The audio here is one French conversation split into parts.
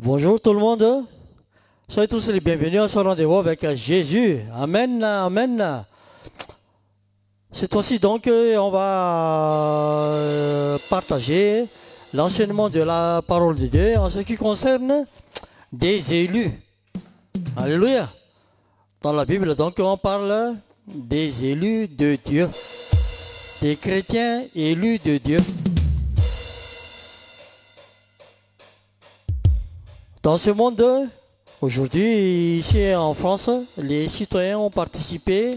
Bonjour tout le monde. Soyez tous les bienvenus à ce rendez-vous avec Jésus. Amen, amen. Cette fois-ci donc, on va partager l'enseignement de la parole de Dieu en ce qui concerne des élus. Alléluia. Dans la Bible, donc, on parle des élus de Dieu, des chrétiens élus de Dieu. Dans ce monde, aujourd'hui, ici en France, les citoyens ont participé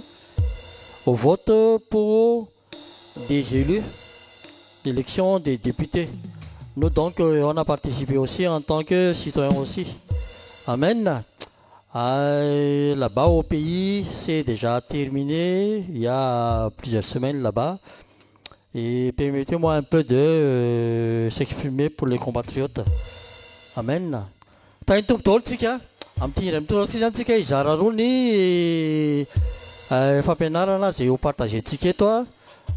au vote pour des élus, l'élection des députés. Nous donc, on a participé aussi en tant que citoyens aussi. Amen. Là-bas au pays, c'est déjà terminé, il y a plusieurs semaines là-bas. Et permettez-moi un peu de s'exprimer pour les compatriotes. Amen. Tainto toltsika am'ty toltsika izara roa ny fampianarana zay ho partagentsika eto a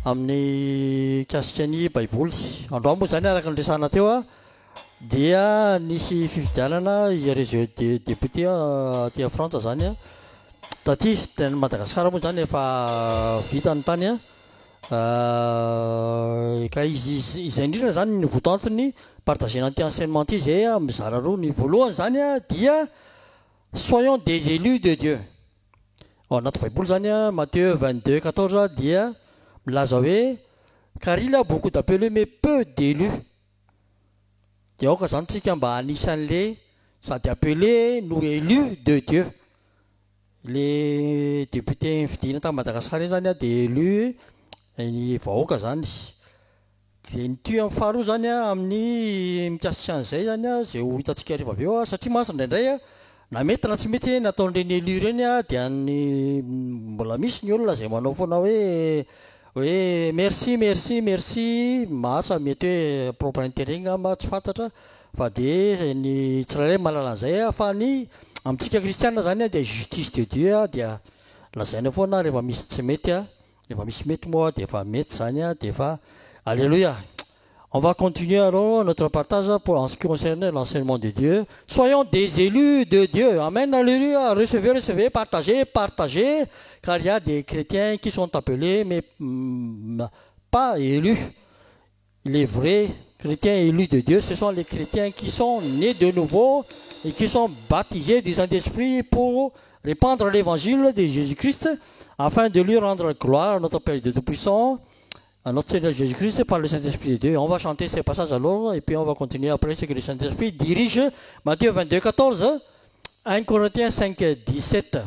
amin'ny kasika ny baiboly. Androany moa zany araka nresana teo a dia nisy fifidianana ireo député aty a Frantsa zany a taty teny Madagasikara moa zany efa vita ny tany a ka izay indrindra zany ny voto antony partagena an'ity enseignement ity zay mizara roa ny voalohany zany a dia soyons des élus de Dieu. Ao anaty baiboly zany a Matthieu 22:14 dia milaza hoe car il y a beaucoup d'appelés mais peu d'élus. Dia aoka zany tsika mba anisan'le sady appelés no élus de Dieu. Les députés fidina ta Madagasikara zany a dia élus ny vahoaka zany. Dia ny ty amin'ny faharoa zany a amin'ny mikasika an'izay zany a zay ho hitantsika rehefa avy eo a satria masina indraindray a na mety na tsy mety nataon'ireny élu ireny a dia ny mbola misy ny olona zay manao foana hoe merci merci merci masa mety hoe propre intérêt ngamba tsy fantatra fa dia ny tsirairay mahalala an'izay a fa ny amintsika kristiana zany a dia justice de Dieu a dia lazaina foana rehefa misy tsy mety a rehefa misy mety moa dia efa mety zany a dia efa alléluia. On va continuer alors notre partage pour en ce qui concerne l'enseignement de Dieu. Soyons des élus de Dieu. Amen, alléluia. Recevez, recevez, partagez, partagez. Car il y a des chrétiens qui sont appelés mais pas élus. Les vrais chrétiens élus de Dieu, ce sont les chrétiens qui sont nés de nouveau et qui sont baptisés du Saint-Esprit pour répandre l'évangile de Jésus-Christ afin de lui rendre gloire à notre Père de Tout-Puissant, à notre Seigneur Jésus-Christ par le Saint-Esprit de Dieu. On va chanter ces passages alors et puis on va continuer après ce que le Saint-Esprit dirige. Matthieu 22:14, 1 Corinthiens 5:17.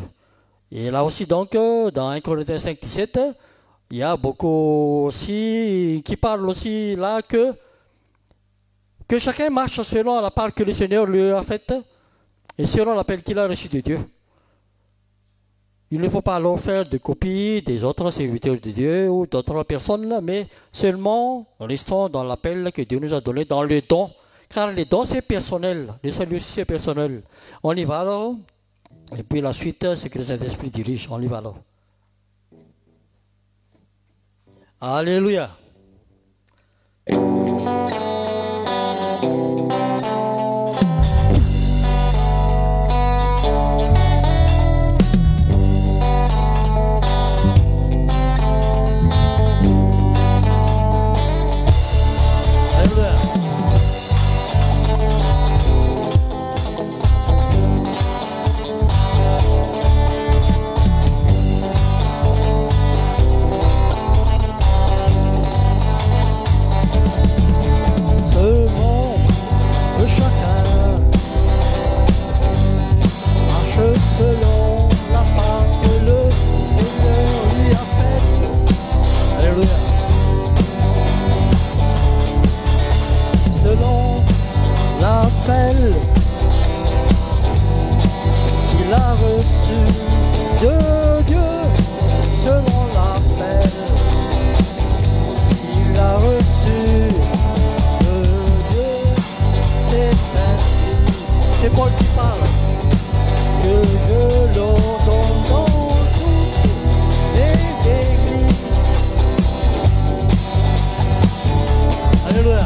Et là aussi donc, dans 1 Corinthiens 5:17, il y a beaucoup aussi qui parlent aussi là que chacun marche selon la part que le Seigneur lui a faite et selon l'appel qu'il a reçu de Dieu. Il ne faut pas alors faire de copie des autres serviteurs de Dieu ou d'autres personnes, mais seulement restons dans l'appel que Dieu nous a donné, dans le don. Car le don c'est personnel, le salut aussi c'est personnel. On y va alors, et puis la suite c'est que le Saint-Esprit dirige. On y va alors. Alléluia. C'est Paul qui parle. Que je l'entends dans toutes les églises. Alléluia.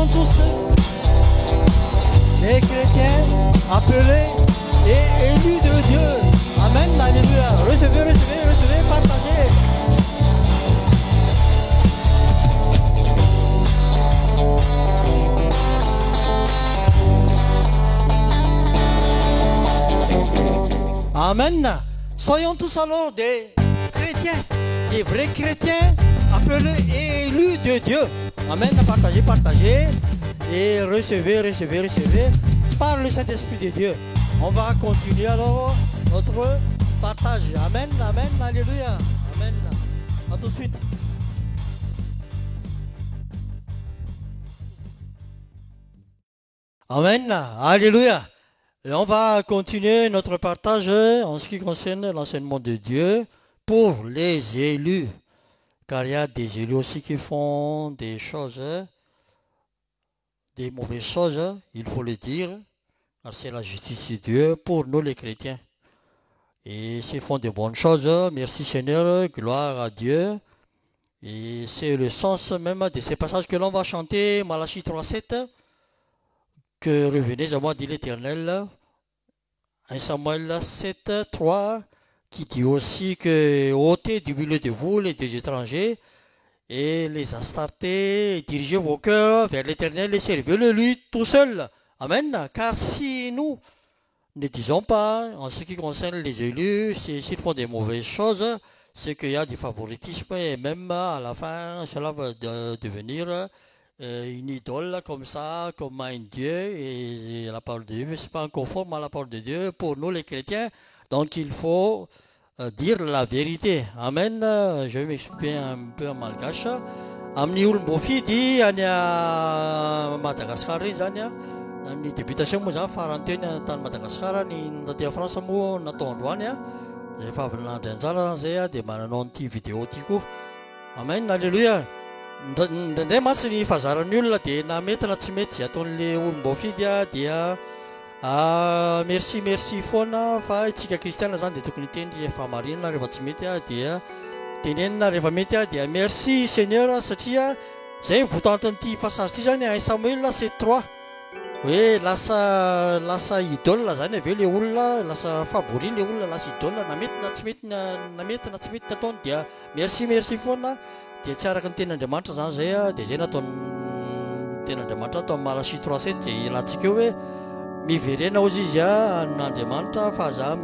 soyons tous des chrétiens appelés et élus de Dieu. Amen, alléluia. Recevez, recevez, recevez, partagez. Amen. Soyons tous alors des chrétiens, des vrais chrétiens appelés et élus de Dieu. Amen. Partagez, partagez et recevez, recevez, recevez par le Saint-Esprit de Dieu. On va continuer alors notre partage. Amen, amen, alléluia. Amen. À tout de suite. Amen, alléluia. Et on va continuer notre partage en ce qui concerne l'enseignement de Dieu pour les élus. Car il y a des élus aussi qui font des choses, des mauvaises choses, il faut le dire. Car c'est la justice de Dieu pour nous les chrétiens. Et s'ils font de bonnes choses, merci Seigneur, gloire à Dieu. Et c'est le sens même de ces passages que l'on va chanter, Malachie 3,7. Que revenez à moi, dit l'Éternel. 1 Samuel 7, 3, qui dit aussi que ôtez du milieu de vous les deux étrangers et les astartés, dirigez vos cœurs vers l'Éternel et servez-le lui tout seul. Amen. Car si nous ne disons pas, en ce qui concerne les élus, s'ils font des mauvaises choses, c'est qu'il y a du favoritisme et même à la fin, cela va devenir une idole comme ça, comme un Dieu, et la parole de Dieu, c'est pas conforme à la parole de Dieu pour nous les chrétiens. Donc il faut dire la vérité. Amen. Je vais m'expliquer un peu en malgache. Amni ulmbofi di anya Madagascar zanya. Ny députation moa zany faranteny tany Madagascar ny ndaty France moa natao androany rehefa avy nandry anjara zay dia mananao an'ity vidéo ity koa. Amen, alléluia. Ndray matsy ny fahazaran'ny olona dia na mety na tsy mety ataon'le olom-boafidy dia merci merci foana fa itsika kristiana zany dia tokony tendry efa marinina rehefa tsy mety dia tenenina rehefa mety dia merci Seigneur satria zay votantin'ity passage ity zany 1 Samuel 7:3 hoe lasa idole zany aveo le olona lasa favori le olona lasa idole na mety na tsy mety na mety na tsy mety nataony dia merci merci foana dia tsy araka ny ten'Andriamanitra zany zay dia zay nataony ten'Andriamanitra atao amin'ny Malachie 3:7 zay ilantsika eo hoe miverena ozy izy n'Andriamanitra fa za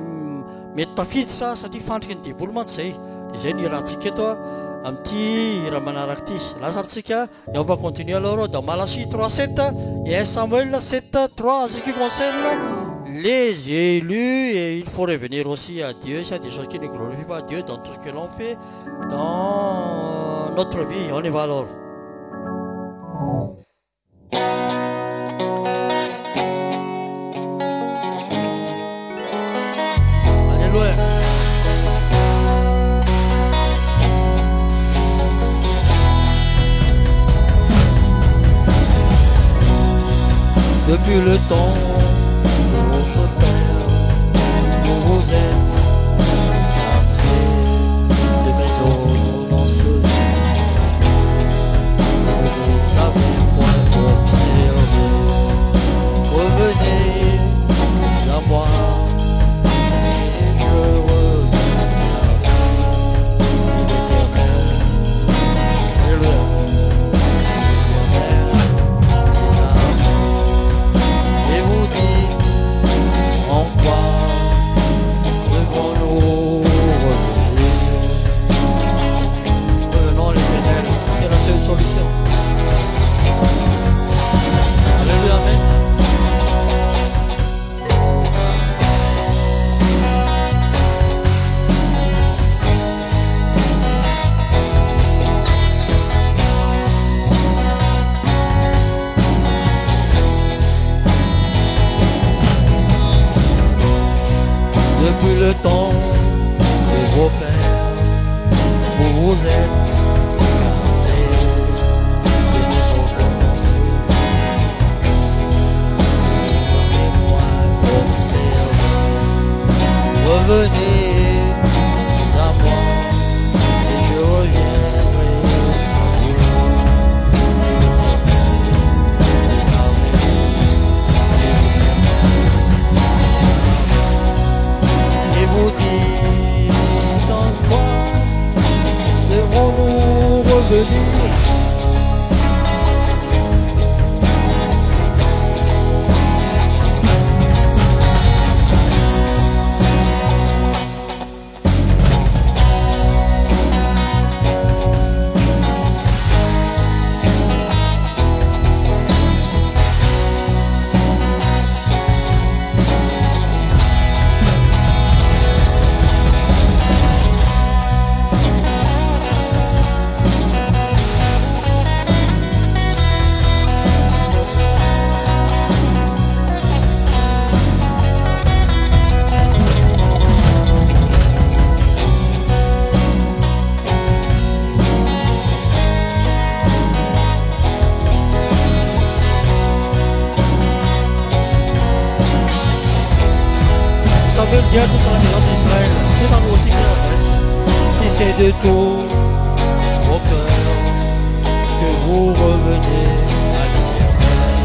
mety tafiditra satria fandriky ny devoly mantsy zay dia zay ny irantsika eto amin'ity raha manaraka ity lasaritsika et on va continuer alors dans Malachie 3:7 et 1 Samuel 7:3 en ce qui concerne les élus et il faut revenir aussi à Dieu. Il y a des choses qui ne glorifient pas Dieu dans tout ce que l'on fait dans notre vie. On y va alors. Alléluia. Depuis le temps de votre Père, vous vous êtes gardés de mes ordonnances. Vous les avez point observées. Revenez à moi et je reviendrai. Dit l'Éternel. Alléluia. Et vous dites en quoi devons-nous revenir? Revenons à l'Éternel, c'est la seule solution. Alléluia, amen. Depuis le temps de vos pères, vous vous êtes gardés de mes ordonnances. N'avez point observé. Revenez à moi et je reviendrai à vous. revenir. Ça veut dire toute la maison d'Israël, tout en nous aussi qui l'adresse. Si c'est de tout au cœur que vous revenez à l'Éternel.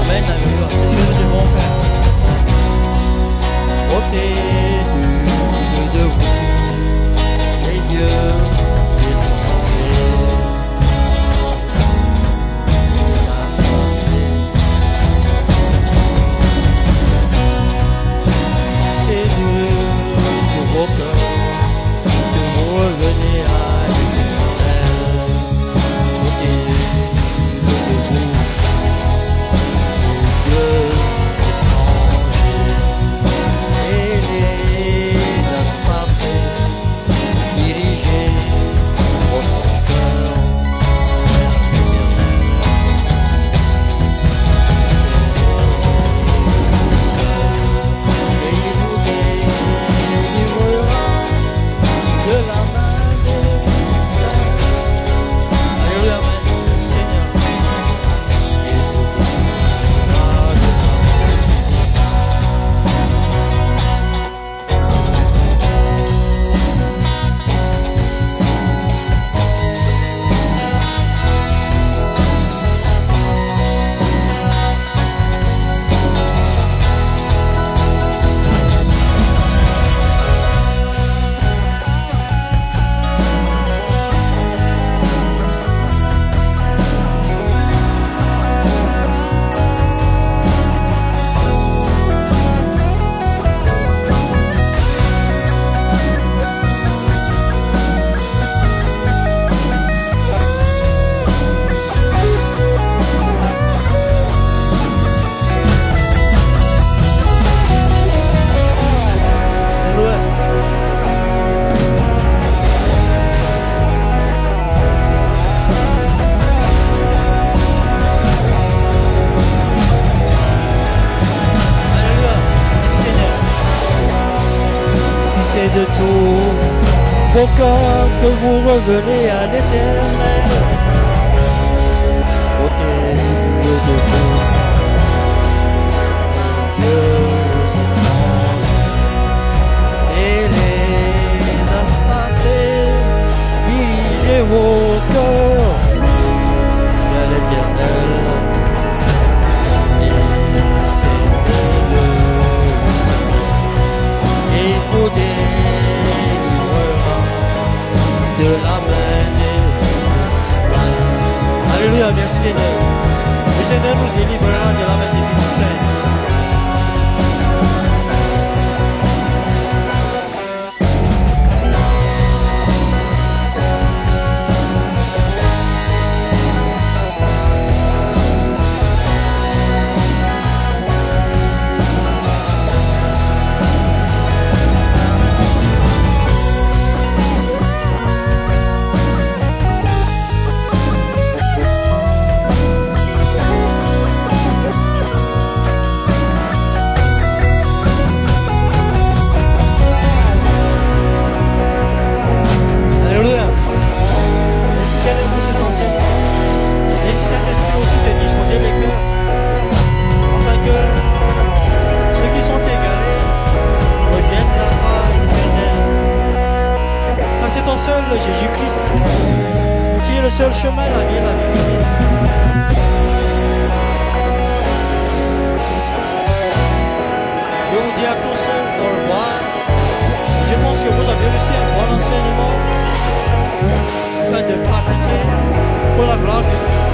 Amen, alléluia, c'est ce que nous devons faire. Ôtez du milieu de vous les dieux étrangers. La santé. C'est de vos cœurs que vous revenez à l'Éternel. Ôtez de vous les dieux étrangers et les aspartés, dirigez votre cœur. Et il vous délivrera de la main des Philistins. Alléluia, amen, Seigneur. Il vous délivrera de la main des Philistins. C'est de tout vos cœurs que vous revenez à l'Éternel. Ôtez de vous les dieux étrangers et les astartés, dirigez vos cœurs vers l'Éternel. Et servez-le, et il vous délivrera de la main des Philistins. Alléluia, merci Seigneur. Le Seigneur nous délivrera de la main des Philistins. Jésus-Christ, qui est le seul chemin, la vie et la vérité. Je vous dis à tous au revoir. Je pense que vous avez réussi à gloire, gloire.